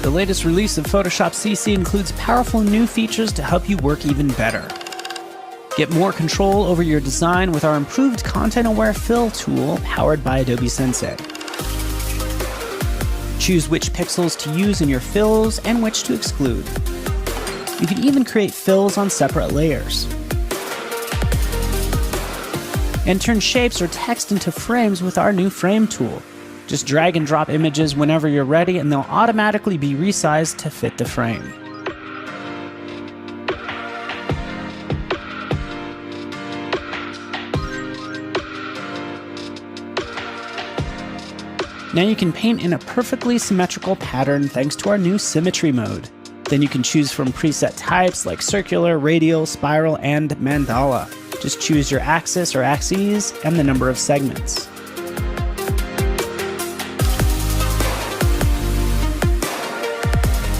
The latest release of Photoshop CC includes powerful new features to help you work even better. Get more control over your design with our improved content-aware fill tool powered by Adobe Sensei. Choose which pixels to use in your fills and which to exclude. You can even create fills on separate layers. And turn shapes or text into frames with our new frame tool. Just drag and drop images whenever you're ready and they'll automatically be resized to fit the frame. Now you can paint in a perfectly symmetrical pattern thanks to our new symmetry mode. Then you can choose from preset types like circular, radial, spiral, and mandala. Just choose your axis or axes and the number of segments.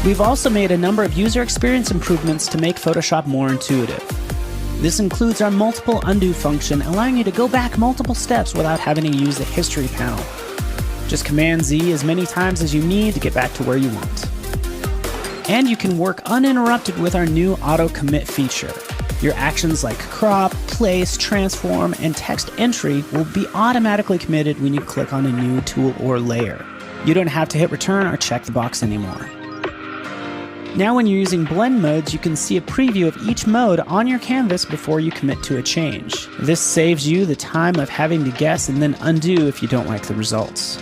We've also made a number of user experience improvements to make Photoshop more intuitive. This includes our multiple undo function, allowing you to go back multiple steps without having to use the history panel. Just Command Z as many times as you need to get back to where you want. And you can work uninterrupted with our new auto commit feature. Your actions like crop, place, transform, and text entry will be automatically committed when you click on a new tool or layer. You don't have to hit return or check the box anymore. Now when you're using blend modes, you can see a preview of each mode on your canvas before you commit to a change. This saves you the time of having to guess and then undo if you don't like the results.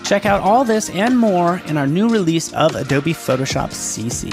Check out all this and more in our new release of Adobe Photoshop CC.